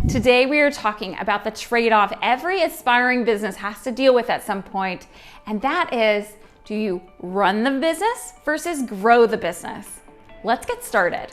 Today we are talking about the trade-off every aspiring business has to deal with at some point, and that is, do you run the business versus grow the business? Let's get started.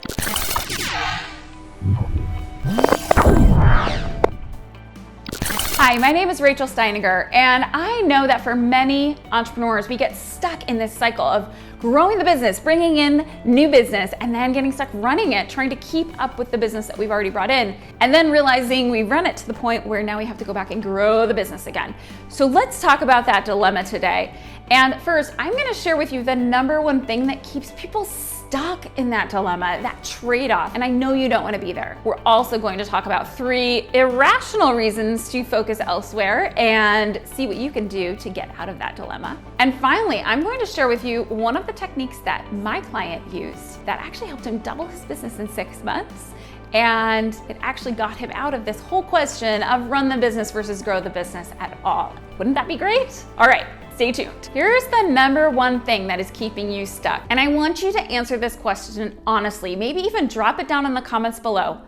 Hi, my name is Rachel Steininger, and I know that for many entrepreneurs, we get stuck in this cycle of growing the business, bringing in new business, and then getting stuck running it, trying to keep up with the business that we've already brought in, and then realizing we run it to the point where now we have to go back and grow the business again. So let's talk about that dilemma today. And first, I'm gonna share with you the number one thing that keeps people stuck in that dilemma, that trade-off, and I know you don't want to be there. We're also going to talk about 3 irrational reasons to focus elsewhere and see what you can do to get out of that dilemma. And finally, I'm going to share with you one of the techniques that my client used that actually helped him double his business in 6 months. And it actually got him out of this whole question of run the business versus grow the business at all. Wouldn't that be great? All right. Stay tuned. Here's the number one thing that is keeping you stuck. And I want you to answer this question honestly, maybe even drop it down in the comments below.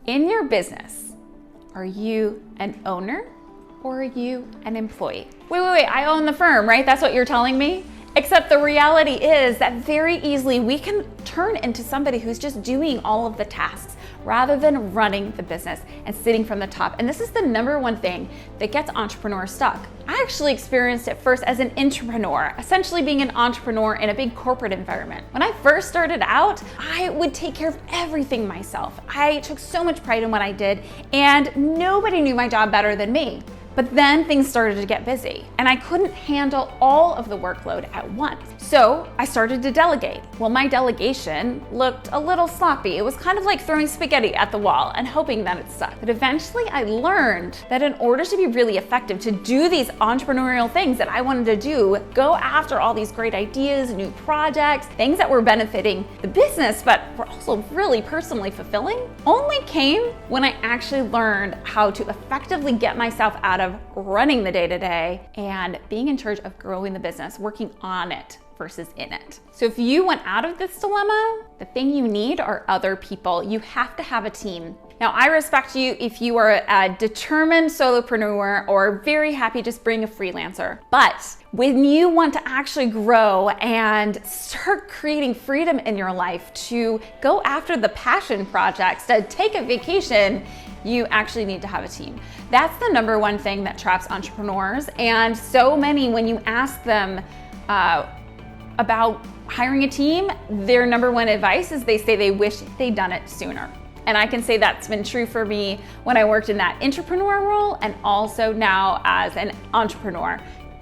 In your business, are you an owner or are you an employee? Wait, I own the firm, right? That's what you're telling me? Except the reality is that very easily we can turn into somebody who's just doing all of the tasks rather than running the business and sitting from the top. And this is the number one thing that gets entrepreneurs stuck. I actually experienced it first as an intrapreneur, essentially being an entrepreneur in a big corporate environment. When I first started out, I would take care of everything myself. I took so much pride in what I did, and nobody knew my job better than me. But then things started to get busy and I couldn't handle all of the workload at once. So I started to delegate. Well, my delegation looked a little sloppy. It was kind of like throwing spaghetti at the wall and hoping that it stuck. But eventually I learned that in order to be really effective, to do these entrepreneurial things that I wanted to do, go after all these great ideas, new projects, things that were benefiting the business, but were also really personally fulfilling, only came when I actually learned how to effectively get myself out of running the day-to-day and being in charge of growing the business, working on it versus in it. So if you want out of this dilemma, the thing you need are other people. You have to have a team. Now, I respect you if you are a determined solopreneur or very happy just being a freelancer. But when you want to actually grow and start creating freedom in your life to go after the passion projects, to take a vacation, you actually need to have a team. That's the number one thing that traps entrepreneurs. And so many, when you ask them about hiring a team, their number one advice is they say they wish they'd done it sooner. And I can say that's been true for me when I worked in that intrapreneur role and also now as an entrepreneur.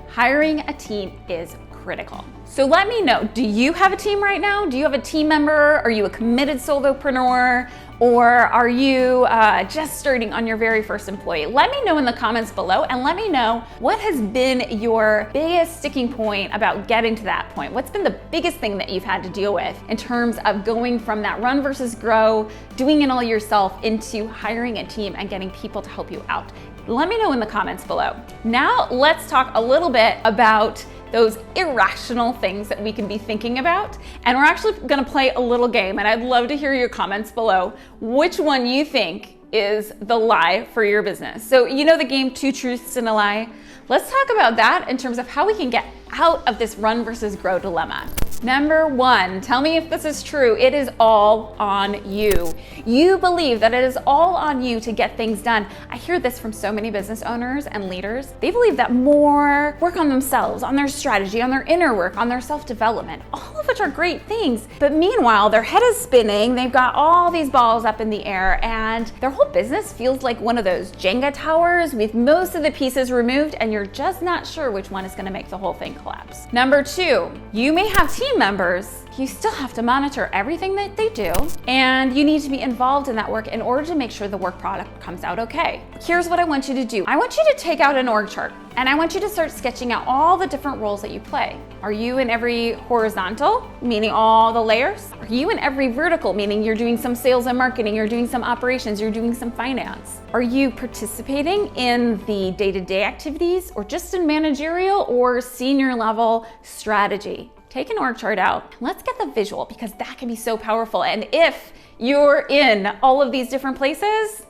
Hiring a team is critical. So let me know, do you have a team right now? Do you have a team member? Are you a committed solopreneur? Or are you just starting on your very first employee? Let me know in the comments below and let me know what has been your biggest sticking point about getting to that point. What's been the biggest thing that you've had to deal with in terms of going from that run versus grow, doing it all yourself, into hiring a team and getting people to help you out? Let me know in the comments below. Now let's talk a little bit about those irrational things that we can be thinking about. And we're actually gonna play a little game, and I'd love to hear your comments below, which one you think is the lie for your business. So you know the game, 2 truths and a lie? Let's talk about that in terms of how we can get out of this run versus grow dilemma. Number 1, tell me if this is true. It is all on you. You believe that it is all on you to get things done. I hear this from so many business owners and leaders. They believe that more work on themselves, on their strategy, on their inner work, on their self-development, all of which are great things. But meanwhile, their head is spinning. They've got all these balls up in the air and their whole business feels like one of those Jenga towers with most of the pieces removed and you're just not sure which one is going to make the whole thing collapse. Number 2, you may have team members, you still have to monitor everything that they do, and you need to be involved in that work in order to make sure the work product comes out okay. Here's what I want you to do. I want you to take out an org chart, and I want you to start sketching out all the different roles that you play. Are you in every horizontal, meaning all the layers? Are you in every vertical, meaning you're doing some sales and marketing, you're doing some operations, you're doing some finance? Are you participating in the day-to-day activities or just in managerial or senior level strategy? Take an org chart out. Let's get the visual because that can be so powerful. And if you're in all of these different places,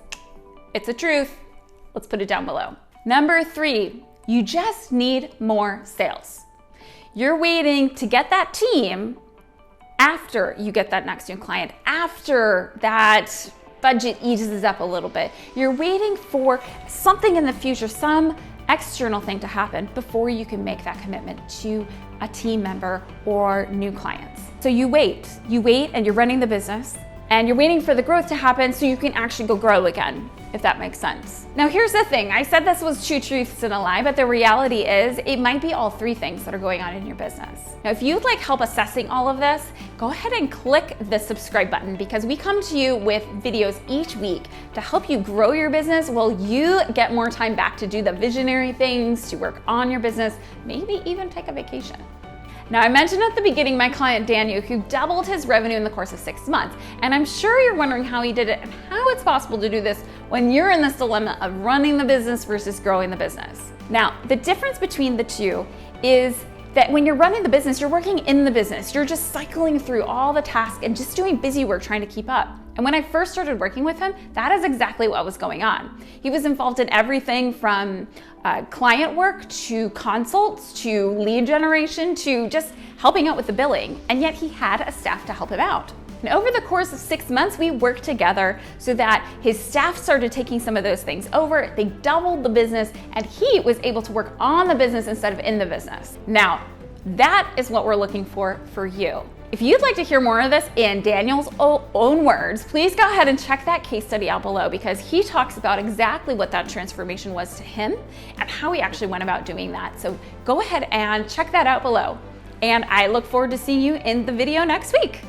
It's a truth. Let's put it down below. Number 3, you just need more sales. You're waiting to get that team after you get that next new client, after that budget eases up a little bit. You're waiting for something in the future, some external thing to happen before you can make that commitment to a team member or new clients. So you wait and you're running the business and you're waiting for the growth to happen so you can actually go grow again, if that makes sense. Now here's the thing, I said this was 2 truths and a lie, but the reality is it might be all 3 things that are going on in your business. Now if you'd like help assessing all of this, go ahead and click the subscribe button because we come to you with videos each week to help you grow your business while you get more time back to do the visionary things, to work on your business, maybe even take a vacation. Now, I mentioned at the beginning my client Daniel, who doubled his revenue in the course of 6 months. And I'm sure you're wondering how he did it and how it's possible to do this when you're in this dilemma of running the business versus growing the business. Now, the difference between the two is that when you're running the business, you're working in the business. You're just cycling through all the tasks and just doing busy work trying to keep up. And when I first started working with him, that is exactly what was going on. He was involved in everything from client work to consults to lead generation to just helping out with the billing. And yet he had a staff to help him out. And over the course of 6 months, we worked together so that his staff started taking some of those things over. They doubled the business and he was able to work on the business instead of in the business. Now, that is what we're looking for you. If you'd like to hear more of this in Daniel's own words, please go ahead and check that case study out below because he talks about exactly what that transformation was to him and how he actually went about doing that. So go ahead and check that out below. And I look forward to seeing you in the video next week.